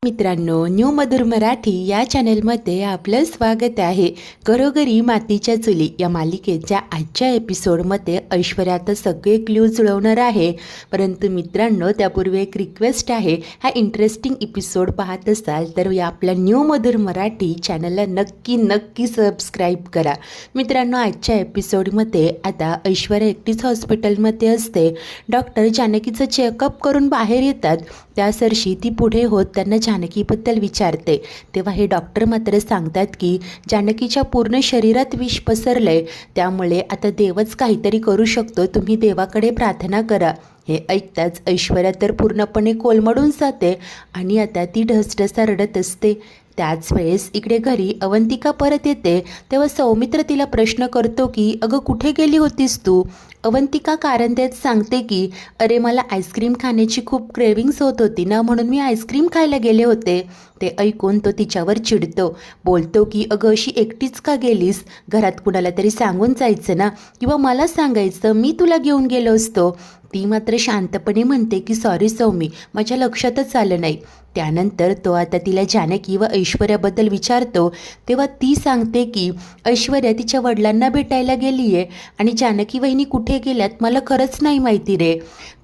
मित्रांनो, न्यू मधुर मराठी या चॅनलमध्ये आपलं स्वागत आहे. घरोघरी मातीच्या चुली या मालिकेच्या आजच्या एपिसोडमध्ये ऐश्वर्या आता सगळे क्ल्यू जुळवणार आहे. परंतु मित्रांनो, त्यापूर्वी एक रिक्वेस्ट आहे, हा इंटरेस्टिंग एपिसोड पाहत असाल तर या आपल्या न्यू मधुर मराठी चॅनलला नक्की सबस्क्राईब करा. मित्रांनो, आजच्या एपिसोडमध्ये आता ऐश्वर्या एकटीच हॉस्पिटलमध्ये असते. डॉक्टर जानकीचं चेकअप करून बाहेर येतात. त्यासरशी ती पुढे होत त्यांना जानकीबद्दल विचारते. तेव्हा हे डॉक्टर मात्र सांगतात की जानकीच्या पूर्ण शरीरात विष पसरलंय, त्यामुळे आता देवच काहीतरी करू शकतो, तुम्ही देवाकडे प्रार्थना करा. हे ऐकताच ऐश्वर्या तर पूर्णपणे कोलमडून जाते आणि आता ती ढसढसा रडत असते. त्याच वेळेस इकडे घरी अवंतिका परत येते. तेव्हा सौमित्र तिला प्रश्न करतो की अगं कुठे गेली होतीस तू? अवंतिका कारण देत सांगते की अरे मला आईस्क्रीम खाण्याची खूप क्रेविंग्स होत होती ना, म्हणून मी आईस्क्रीम खायला गेले होते. ते ऐकून तो तिच्यावर चिडतो, बोलतो की अगं अशी एकटीच का गेलीस? घरात कुणाला तरी सांगून जायचं ना, किंवा मला सांगायचं, मी तुला घेऊन गेलो असतो. ती मात्र शांतपणे म्हणते की सॉरी सौमी, माझ्या लक्षातच आलं नाही. त्यानंतर तो आता तिला जानकी व ऐश्वर्याबद्दल विचारतो. तेव्हा ती सांगते की ऐश्वर्या तिच्या वडिलांना भेटायला गेली आहे आणि जानकी वहिनी कुठे गेल्यात मला खरंच नाही माहिती रे,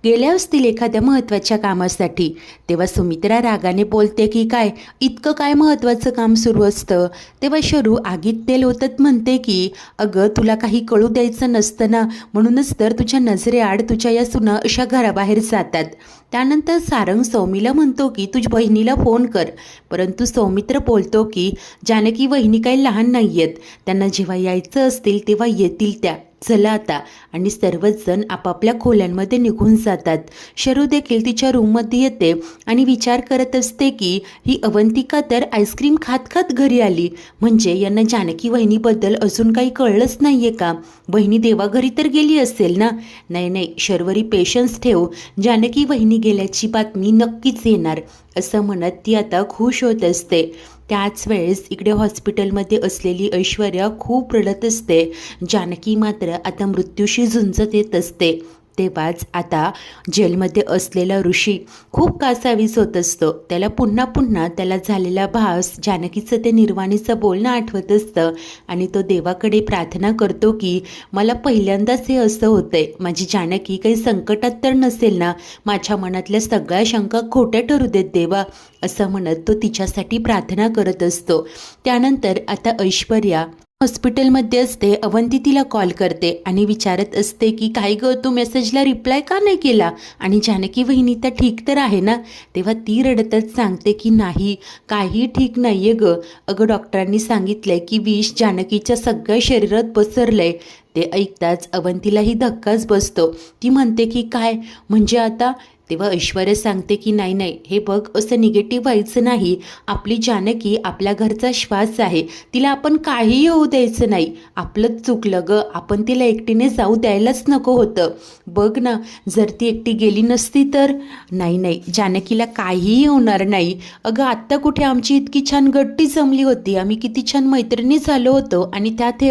गेल्या असतील एखाद्या महत्त्वाच्या कामासाठी. तेव्हा सुमित्रा रागाने बोलते की काय इतकं काय महत्त्वाचं काम सुरू असतं? तेव्हा शरू आगीत तेल ओतत म्हणते की अगं तुला काही कळू द्यायचं नसतं ना, म्हणूनच तर तुझ्या नजरेआड तुझ्या या सुना अशा घराबाहेर जातात. त्यानंतर सारंग सौमीला म्हणतो की तुझ्या बहिणीला फोन कर, परंतु सौमित्र बोलतो की जानकी वहिनी काही लहान नाही आहेत, त्यांना जेव्हा यायचं असतील तेव्हा येतील त्या, चला आता. आणि सर्वच जण आपापल्या खोल्यांमध्ये निघून जातात. शरू देखील तिच्या रूममध्ये येते आणि विचार करत असते की ही अवंतिका तर आईस्क्रीम खात खात घरी आली, म्हणजे यांना जानकी वहिनीबद्दल अजून काही कळलंच नाही आहे का? बहिणी देवाघरी तर गेली असेल ना? नाही शर्वरी, पेशन्स ठेव, जानकी वहिनी गेल्याची बातमी नक्कीच येणार, असं म्हणत ती आता खुश होत असते. त्याच वेळेस इकडे हॉस्पिटलमध्ये असलेली ऐश्वर्या खूप रडत असते. जानकी मात्र आता मृत्यूशी झुंजत येत असते. तेव्हाच आता जेलमध्ये असलेला ऋषी खूप कासावीस होत असतो. त्याला पुन्हा त्याला झालेला भास, जानकीचं ते निर्वाणीचं बोलणं आठवत असतं आणि तो देवाकडे प्रार्थना करतो की मला पहिल्यांदाच हे असं होतंय, माझी जानकी काही संकटात तर नसेल ना, माझ्या मनातल्या सगळ्या शंका खोट्या ठरू देत देवा, असं म्हणत तो तिच्यासाठी प्रार्थना करत असतो. त्यानंतर आता ऐश्वर्या हॉस्पिटलमध्ये असते. अवंती तिला कॉल करते आणि विचारत असते की काय गं, तू मेसेजला रिप्लाय का नाही केला? आणि जानकी वहिनी तर ठीक तर आहे ना? तेव्हा ती रडतच सांगते की नाही, काही ठीक नाही आहे गं. अगं डॉक्टरांनी सांगितलंय की विष जानकीच्या सगळ्या शरीरात पसरलंय. ते ऐकताच अवंतीलाही धक्काच बसतो. ती म्हणते की काय म्हणजे आता? तेव्हा ऐश्वर्या सांगते की नाही, हे बघ, असं निगेटिव्ह व्हायचं नाही. आपली जानकी आपल्या घरचा श्वास आहे, तिला आपण काहीही होऊ द्यायचं नाही. आपलंच चुकलं ग, आपण तिला एकटीने जाऊ द्यायलाच नको होतं. बघ ना, जर ती एकटी गेली नसती तर. नाही, जानकीला काहीही होणार नाही. अगं आत्ता कुठे आमची इतकी छान गट्टी जमली होती, आम्ही किती छान मैत्रिणी झालो होतो, आणि त्यात हे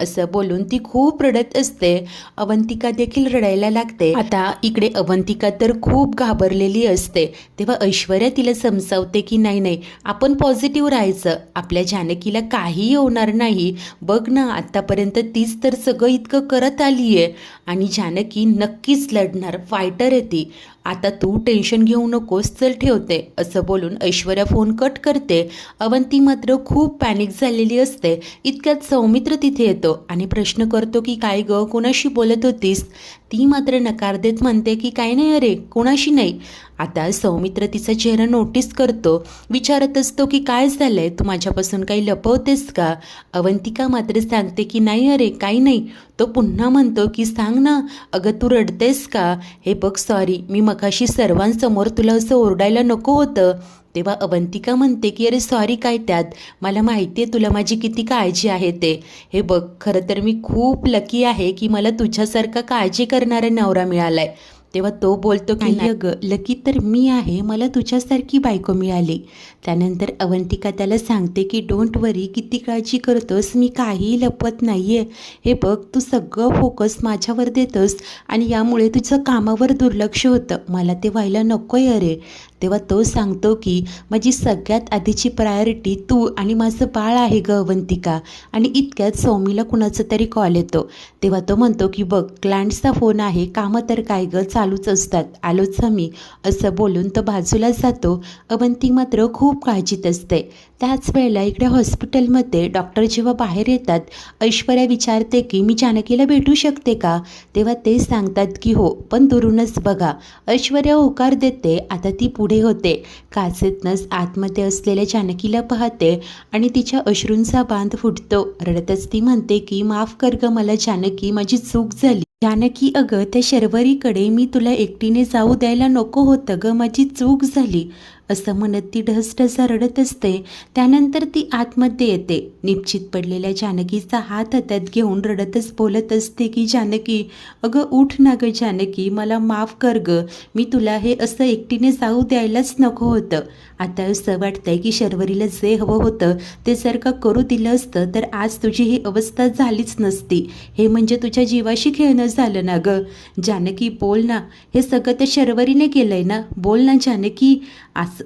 असं बोलून ती खूप रडत असते. अवंतिका देखील रडायला लागते. आता इकडे अवंतिका तर खूप घाबरलेली असते. तेव्हा ऐश्वर्या तिला समजावते की नाही, आपण पॉझिटिव्ह राहायचं, आपल्या जानकीला काहीही होणार नाही. बघ ना, आत्तापर्यंत तीच तर सगळं इतकं करत आली आहे आणि जानकी नक्कीच लढणार, फायटर आहे ती. आता तू टेन्शन घेऊ नकोस, चल ठेवते, असं बोलून ऐश्वर्या फोन कट करते. अवंती मात्र खूप पॅनिक झालेली असते. इतक्यात सौमित्र तिथे येतो आणि प्रश्न करतो की काय गं, कोणाशी बोलत होतीस? ती मात्र नकार देत म्हणते की काय नाही, अरे कोणाशी नाही. आता सौमित्र तिचा चेहरा नोटीस करतो, विचारत असतो की काय झालंय, तू माझ्यापासून काही लपवतेस का? अवंतिका मात्र सांगते की नाही, अरे काही नाही. तो पुन्हा म्हणतो की सांग ना, अगं तू रडतेस का? हे बघ सॉरी, मी मगाशी सर्वांसमोर तुला असं ओरडायला नको होतं. तेव्हा अवंतिका म्हणते की अरे सॉरी काय त्यात, मला माहिती आहे तुला माझी किती काळजी आहे ते. हे बघ, खरं तर मी खूप लकी आहे की मला तुझ्यासारखा काळजी करणारा नवरा मिळालाय. तेव्हा तो बोलतो की नाही अगं, लकी तर मी आहे, मला तुझ्यासारखी बायको मिळाली. त्यानंतर अवंतिका त्याला सांगते की डोंट वरी, किती काळजी करतोस, मी काहीही लपवत नाही आहे. हे बघ, तू सगळं फोकस माझ्यावर देतोस आणि यामुळे तुझं कामावर दुर्लक्ष होतं, मला ते व्हायला नको आहे अरे. तेव्हा तो सांगतो की माझी सगळ्यात आधीची प्रायोरिटी तू आणि माझं बाळ आहे ग अवंतिका. आणि इतक्यात सौमीला कुणाचा तरी कॉल येतो. तेव्हा तो म्हणतो की बघ क्लायंट्सचा फोन आहे, कामं तर काय ग चालूच असतात, आलोच मी. असं बोलून तो बाजूला जातो. अवंती मात्र खूप काळजीत असते. त्याच वेळेला इकडे हॉस्पिटलमध्ये डॉक्टर जेव्हा बाहेर येतात, ऐश्वर्या विचारते की मी जानकीला भेटू शकते का. तेव्हा ते सांगतात की हो, पण दुरूनच बघा. ऐश्वर्या होकार देते. आता ती पुढे होते. काचेतनंच आतमध्ये असलेल्या जानकीला पाहते आणि तिच्या अश्रूंचा बांध फुटतो. रडतच ती म्हणते की माफ कर ग मला जानकी, माझी चूक झाली. जानकी अगं त्या शर्वरीकडे मी तुला एकटीने जाऊ द्यायला नको होतं ग, माझी चूक झाली. असं म्हणत ती ढसढसा रडत असते. त्यानंतर ती आतमध्ये येते. निश्चित पडलेल्या जानकीचा हात हातात घेऊन रडतच बोलत असते की जानकी अगं उठ ना ग जानकी, मला माफ कर ग, मी तुला हे असं एकटीने जाऊ द्यायलाच नको होतं. आता असं वाटतंय की शर्वरीला जे हवं होतं ते जर का करू दिलं असतं तर आज तुझी ही अवस्था झालीच नसती. हे म्हणजे तुझ्या जीवाशी खेळणं झालं ना ग. जानकी बोल ना, हे सगळं त्या शर्वरीने केलंय ना, बोल ना जानकी.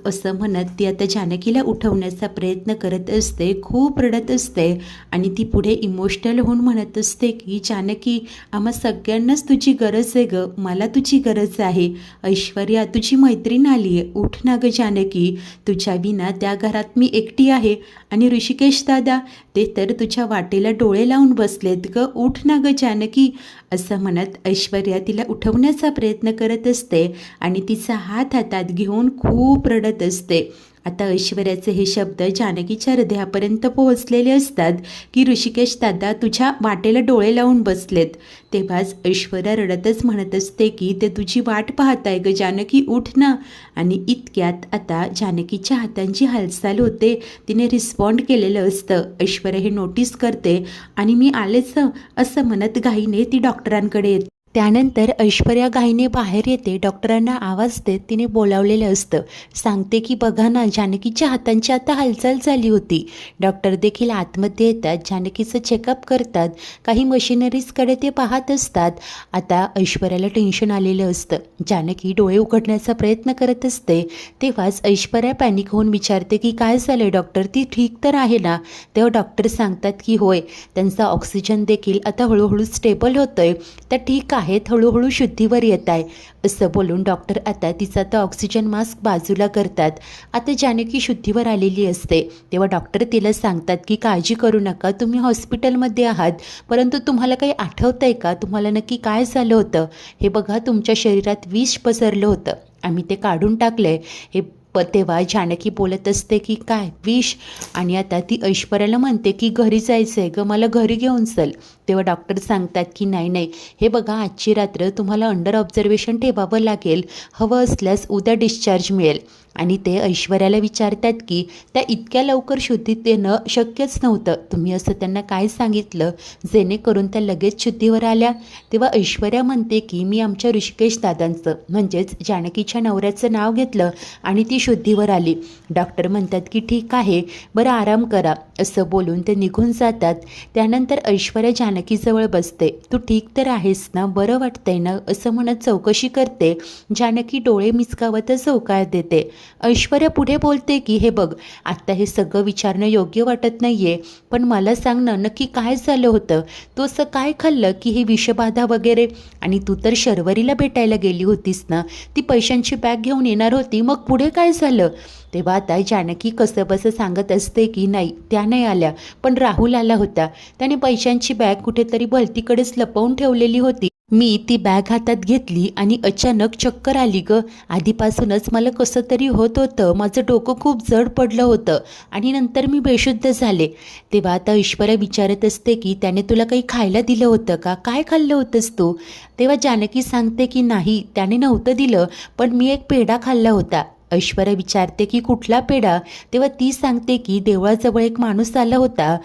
असं म्हणत ती आता जानकीला उठवण्याचा प्रयत्न करत असते. खूप रडत असते आणि ती पुढे इमोशनल होऊन म्हणत असते की जानकी आम्हा सगळ्यांनाच तुझी गरज आहे ग, मला तुझी गरज आहे. ऐश्वर्या तुझी मैत्रीण आली आहे, उठ ना ग जानकी, तुझ्या विना त्या घरात मी एकटी आहे. आणि ऋषिकेश दादा ते तर तुझ्या वाटेला डोळे लावून बसलेत ग, उठ ना ग जानकी. असं म्हणत ऐश्वर्या तिला उठवण्याचा प्रयत्न करत असते आणि तिचा हात हातात घेऊन खूप रडत असते. आता ऐश्वर्याचे हे शब्द जानकीच्या हृदयापर्यंत पोहोचलेले असतात की ऋषिकेश दादा तुझ्या वाटेला डोळे लावून बसलेत. तेव्हाच ऐश्वर्या रडतच म्हणत असते की ते तुझी वाट पाहताय ग जानकी, उठ ना. आणि इतक्यात आता जानकीच्या हातांची हालचाल होते. तिने रिस्पॉन्ड केलेलं असतं. ऐश्वर्या हे नोटीस करते आणि मी आलेच असं म्हणत घाईने ती डॉक्टरांकडे येते. त्यानंतर ऐश्वर्या घाईने बाहेर येते. डॉक्टरांना आवाज देत तिने बोलावलेलं असतं. सांगते की बघा ना जानकीच्या हातांची आता हालचाल झाली होती. डॉक्टर देखील आतमध्ये येतात, जानकीचं चेकअप करतात. काही मशिनरीजकडे ते पाहत असतात. आता ऐश्वर्याला टेन्शन आलेलं असतं. जानकी डोळे उघडण्याचा प्रयत्न करत असते. तेव्हाच ऐश्वर्या पॅनिक होऊन विचारते की काय झालं डॉक्टर, ती ठीक तर आहे ना. तेव्हा डॉक्टर सांगतात की होय, त्यांचा ऑक्सिजन देखील आता हळूहळू स्टेबल होतोय, त्या ठीक आहेत, हळूहळू शुद्धीवर येत आहे. असं बोलून डॉक्टर आता तिचा तो ऑक्सिजन मास्क बाजूला करतात. आता जानकी शुद्धीवर आलेली असते. तेव्हा डॉक्टर तिला सांगतात की काळजी करू नका, तुम्ही हॉस्पिटलमध्ये आहात, परंतु तुम्हाला काही आठवतं आहे का, तुम्हाला नक्की काय झालं होतं. हे बघा तुमच्या शरीरात विष पसरलं होतं, आम्ही ते काढून टाकलं आहे. हे तेव्हा जानकी बोलत असते की काय विष. आणि आता ती ऐश्वर्याला म्हणते की घरी जायचं आहे ग, मला घरी घेऊन चल. तेव्हा डॉक्टर सांगतात की नाही नाही, हे बघा आजची रात्र तुम्हाला अंडर ऑब्झर्वेशन ठेवावं लागेल, हवं असल्यास उद्या डिस्चार्ज मिळेल. आणि ते ऐश्वर्याला विचारतात की त्या इतक्या लवकर शुद्धीत येणं शक्यच नव्हतं, तुम्ही असं त्यांना काय सांगितलं जेणेकरून त्या लगेच शुद्धीवर आल्या. तेव्हा ऐश्वर्या म्हणते की मी आमच्या ऋषिकेश दादांचं म्हणजेच जानकीच्या नवऱ्याचं नाव घेतलं आणि ती शुद्धीवर आली. डॉक्टर म्हणतात की ठीक आहे, बरं आराम करा. असं बोलून ते निघून जातात. त्यानंतर ऐश्वर्या जानकीजवळ बसते. तू ठीक तर आहेस ना, बरं वाटतंय ना, असं म्हणत चौकशी करते. जानकी डोळे मिचकावतच होकार देते. ऐश्वर्या पुढे बोलते की हे बघ, आत्ता हे सगळं विचारणं योग्य वाटत नाही आहे, पण मला सांग ना नक्की काय झालं होतं, तू असं काय खाल्लं की हे विषबाधा वगैरे. आणि तू तर शर्वरीला भेटायला गेली होतीस ना, ती पैशांची बॅग घेऊन येणार होती, मग पुढे काय झालं. तेव्हा आता जानकी कसं बसं सांगत असते की नाही त्या नाही आल्या, पण राहुल आला होता, त्याने पैशांची बॅग कुठेतरी भलतीकडेच लपवून ठेवलेली होती. मी ती बॅग हातात घेतली आणि अचानक चक्कर आली ग. आधीपासूनच मला कसं तरी होत होतं, माझं डोकं खूप जड पडलं होतं आणि नंतर मी बेशुद्ध झाले. तेव्हा आता ऐश्वर्या विचारत असते की त्याने तुला काही खायला दिलं होतं का, काय खाल्लं होतंस तू. तेव्हा जानकी सांगते की नाही त्याने नव्हतं दिलं, पण मी एक पेढा खाल्ला होता. ऐश्वर्या विचारते की कुठला पेढा. तेव्हा ती सांगते की देवळाजवळ एक माणूस आला होता,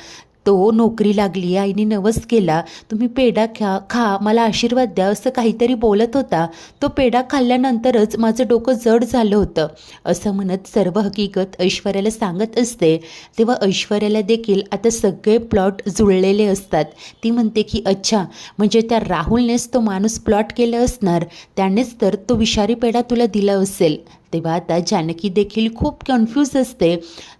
तो नोकरी लागली, आईने नवस केला, तुम्ही पेढा खा मला आशीर्वाद द्या असं काहीतरी बोलत होता. तो पेढा खाल्ल्यानंतरच माझं डोकं जड झालं होतं. असं म्हणत सर्व हकीकत ऐश्वर्याला सांगत असते. तेव्हा ऐश्वर्याला देखील आता सगळे प्लॉट जुळलेले असतात. ती म्हणते की अच्छा, म्हणजे त्या राहुलनेच तो माणूस प्लॉट केलं असणार, त्यानेच तर तो विषारी पेढा तुला दिला असेल. तेव्हा आता जानकी देखील खूप कन्फ्यूज असते.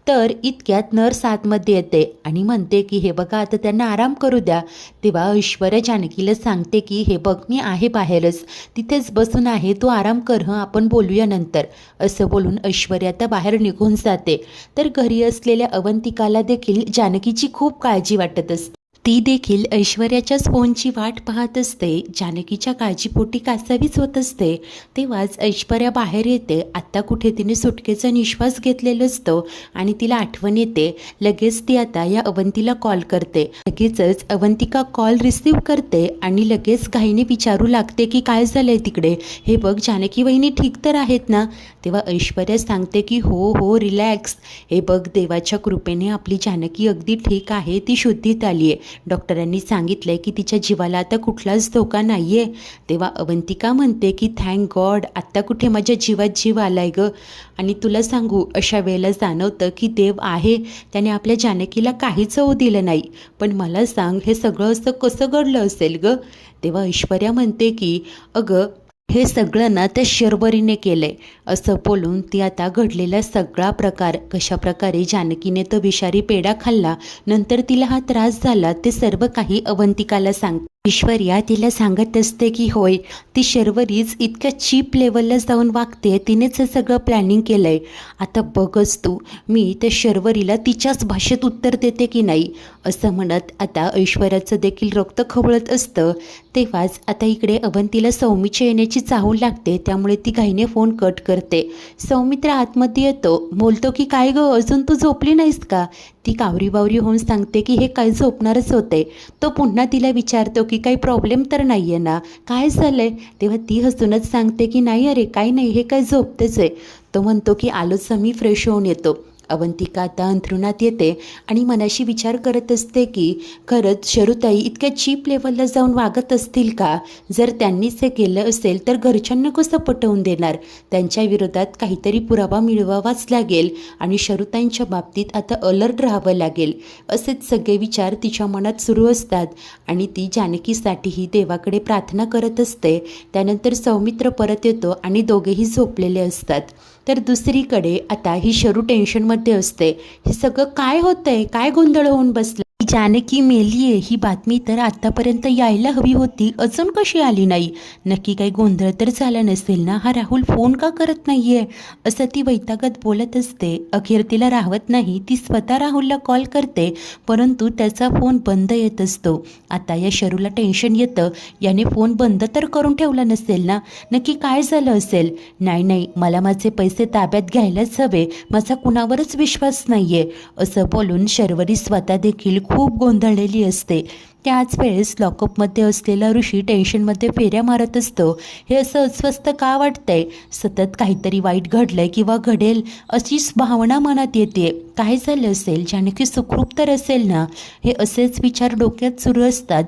तर इतक्यात नर्स आतमध्ये येते आणि म्हणते की हे बघा आता त्यांना आराम करू द्या. तेव्हा ऐश्वर्या जानकीला सांगते की हे बघ मी आहे बाहेरच, तिथेच बसून आहे, तू आराम कर हं, आपण बोलूया नंतर. असं बोलून ऐश्वर्या आता बाहेर निघून जाते. तर घरी असलेल्या अवंतिकाला देखील जानकीची खूप काळजी वाटत असते. ती देखील ऐश्वर्याच्याच फोनची वाट पाहत असते. जानकीच्या काळजीपोटी कासावीस होत असते. तेव्हाच ऐश्वर्या बाहेर येते. आत्ता कुठे तिने सुटकेचा निश्वास घेतलेला असतो आणि तिला आठवण येते. लगेच ती आता या अवंतीला कॉल करते. लगेचच अवंतिका कॉल रिसीव्ह करते आणि लगेच घाईने विचारू लागते की काय झालंय तिकडे, हे बघ जानकी वहिनी ठीक तर आहेत ना. तेव्हा ऐश्वर्या सांगते की हो हो रिलॅक्स, हे बघ देवाच्या कृपेने आपली जानकी अगदी ठीक आहे, ती शुद्धीत आली आहे. डॉक्टरांनी सांगितलंय की तिच्या जीवाला आता कुठलाच धोका नाही आहे. तेव्हा अवंतिका म्हणते की थँक गॉड, आत्ता कुठे माझ्या जीवात जीव आलाय गं. आणि तुला सांगू, अशा वेळेला जाणवतं की देव आहे, त्याने आपल्या जानकीला काहीच होऊ दिलं नाही. पण मला सांग, हे सगळं असं कसं घडलं असेल गं. तेव्हा ऐश्वर्या म्हणते की अगं हे सगळं ना त्या शर्वरीने केलंय. असं बोलून ती आता घडलेला सगळा प्रकार, कशाप्रकारे जानकीने तो विषारी पेढा खाल्ला, नंतर तिला हा त्रास झाला, ते सर्व काही अवंतिकाला सांगते. ऐश्वर्या तिला सांगत असते की होय, ती शर्वरीच इतक्या चीप लेवलला जाऊन वागते, तिनेच हे सगळं प्लॅनिंग केलंय. आता बघच तू, मी त्या शर्वरीला तिच्याच भाषेत उत्तर देते की नाही. असं म्हणत आता ऐश्वर्याचं देखील रक्त खवळत असतं. तेव्हाच आता इकडे अवंतीला सौमीच्या येण्याची चाहूल लागते, त्यामुळे ती घाईने फोन कट करते. सौमित्र आतमध्ये येतो, बोलतो की काय गं, अजून तू झोपली नाहीस का. ती कावरी होऊन सांगते की हे काय झोपणारच होते. तो पुन्हा तिला विचारतो की काही प्रॉब्लेम तर नाही आहे ना, काय झालंय. तेव्हा ती हसूनच सांगते की नाही अरे काही नाही, हे काय झोपतेच आहे. तो म्हणतो की आलोच मी फ्रेश होऊन येतो. अवंतिका आता अंथरुणात येते आणि मनाशी विचार करत असते की खरंच शरुताई इतक्या चीप लेवलला जाऊन वागत असतील का. जर त्यांनीच हे केलं असेल तर घरच्यांना कसं पटवून देणार. त्यांच्या विरोधात काहीतरी पुरावा मिळवावाच लागेल आणि शरुताईंच्या बाबतीत आता अलर्ट राहावं लागेल. असेच सगळे विचार तिच्या मनात सुरू असतात आणि ती जानकीसाठीही देवाकडे प्रार्थना करत असते. त्यानंतर सौमित्र परत येतो आणि दोघेही झोपलेले असतात. तर दुसरीकडे आता ही शरू टेन्शनमध्ये असते. हे सगळं काय होतंय, काय गोंधळ होऊन बसला. जानकी मेलीये ही बातमी तर आत्तापर्यंत यायला हवी होती, अजून कशी आली नाही. नक्की काही गोंधळ तर झाला नसेल ना, हा राहुल फोन का करत नाहीये. असं ती वैतागत बोलत असते. अखेर तिला राहवत नाही, ती स्वतः राहुलला कॉल करते, परंतु त्याचा फोन बंद येत असतो. आता या शरूला टेन्शन येतं, याने फोन बंद तर करून ठेवला नसेल ना, नक्की काय झालं असेल. नाही, मला माझे पैसे ताब्यात घ्यायलाच हवे, माझा कुणावरच विश्वास नाहीये. असं बोलून शर्वरी स्वतः देखील खूप गोंधळलेली असते. त्याच वेळेस लॉकअपमध्ये असलेला ऋषी टेन्शनमध्ये फेऱ्या मारत असतो. हे असं अस्वस्थ का वाटतंय, सतत काहीतरी वाईट घडलंय किंवा घडेल अशीच भावना मनात येते. काय झालं असेल, जानकी सुखरूप तर असेल ना. हे असेच विचार डोक्यात सुरू असतात.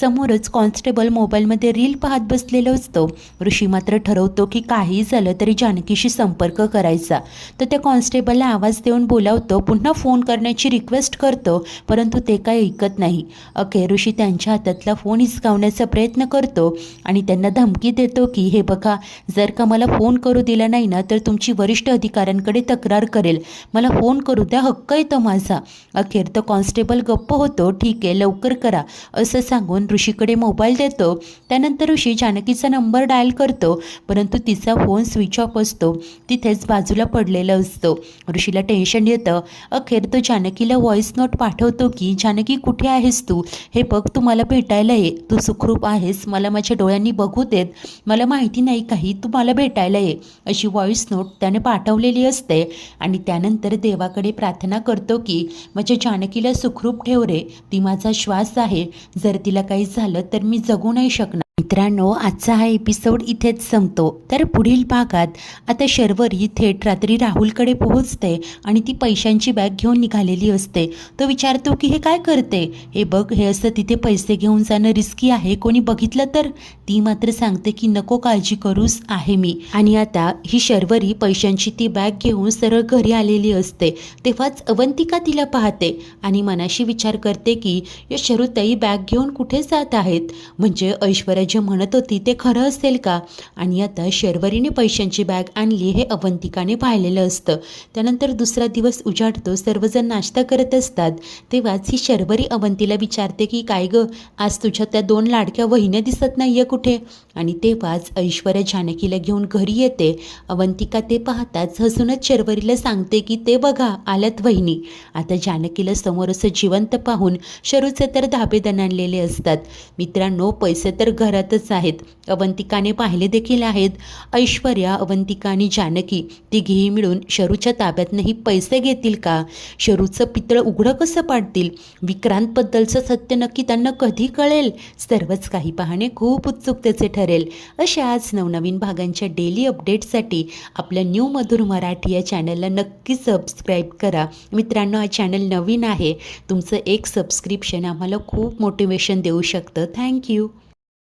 समोरच कॉन्स्टेबल मोबाईलमध्ये रील पाहत बसलेला असतो. ऋषी मात्र ठरवतो की काही झालं तरी जानकीशी संपर्क करायचा. तर त्या कॉन्स्टेबलला आवाज देऊन बोलावतो, पुन्हा फोन करण्याची रिक्वेस्ट करतो, परंतु ते काय ऐकत नाही. अखेर ऋषी त्यांच्या हातातला फोन हिसकावण्याचा प्रयत्न करतो आणि त्यांना धमकी देतो की हे बघा, जर का मला फोन करू दिला नाही ना तर तुमची वरिष्ठ अधिकाऱ्यांकडे तक्रार करेल, मला फोन करू द्या, हक्क येतो माझा. अखेर तो कॉन्स्टेबल गप्प होतो. ठीक आहे, लवकर करा असं सांगून ऋषीकडे मोबाईल देतो. त्यानंतर ऋषी जानकीचा नंबर डायल करतो, परंतु तिचा फोन स्विच ऑफ असतो, तिथेच बाजूला पडलेला असतो. ऋषीला टेन्शन येतं. अखेर तो जानकीला व्हॉइस नोट पाठवतो की जानकी कुठे आहेस तू, हे बघ तू मला भेटायला ये, तू सुखरूप आहेस, मला माझ्या डोळ्यांनी बघू देत, मला माहिती नाही काही, तू मला भेटायला ये, अशी व्हॉइस नोट त्याने पाठवलेली असते. आणि त्यानंतर देवाकडे प्रार्थना करतो की माझ्या जानकीला सुखरूप ठेव रे, ती माझा श्वास आहे, जर तिला काही झालं तर मी जगू नाही शकणार. मित्रांनो, आजचा हा एपिसोड इथेच संपतो. तर पुढील भागात आता शर्वरी थेट रात्री राहुलकडे पोहोचते आणि ती पैशांची बॅग घेऊन निघालेली असते. तो विचारतो की हे काय करते. हे बघ, हे असं तिथे पैसे घेऊन जाणं रिस्की आहे, कोणी बघितलं तर. ती मात्र सांगते की नको काळजी करूस, आहे मी. आणि आता ही शर्वरी पैशांची ती बॅग घेऊन सरळ घरी आलेली असते. तेव्हाच अवंतिका तिला पाहते आणि मनाशी विचार करते की या शरुताई बॅग घेऊन कुठे जात आहेत. म्हणजे ऐश्वर्या जे म्हणत होती ते खरं असेल का? आणि आता शर्वरीने पैशांची बॅग आणली हे अवंतिकाने पाहिलेलं असतं. त्यानंतर दुसरा दिवस उजाडतो, सर्वजण नाश्ता करत असतात. तेव्हाच ही शर्वरी अवंतीला विचारते की काय गं, आज तुझ्या त्या 2 लाडक्या वहिन्या दिसत नाहीये कुठे? आणि तेव्हाच ऐश्वर्या जानकीला घेऊन घरी येते. अवंतिका ते पाहताच हसूनच शर्वरीला सांगते की ते बघा आल्यात वहिनी. आता जानकीला समोर असं जिवंत पाहून शरूचे तर धाबे दणाणलेले असतात. मित्रांनो, पैसे तर घरातच आहेत, अवंतिकाने पाहिले देखील आहेत. ऐश्वर्या, अवंतिका आणि जानकी तिघीही मिळून शरूच्या ताब्यातनंही पैसे घेतील का? शरूचं पितळ उघडं कसं पाडतील? विक्रांतबद्दलचं सत्य नक्की त्यांना कधी कळेल? सर्वच काही पाहणे खूप उत्सुकतेचे ठरेल. अशाच नवनवीन भागांच्या डेली अपडेट्ससाठी आपल्या न्यू मधुर मराठी या चॅनलला नक्की सबस्क्राईब करा. मित्रांनो, हा चॅनल नवीन आहे, तुमचं एक सबस्क्रिप्शन आम्हाला खूप मोटिवेशन देऊ शकतं. थँक्यू.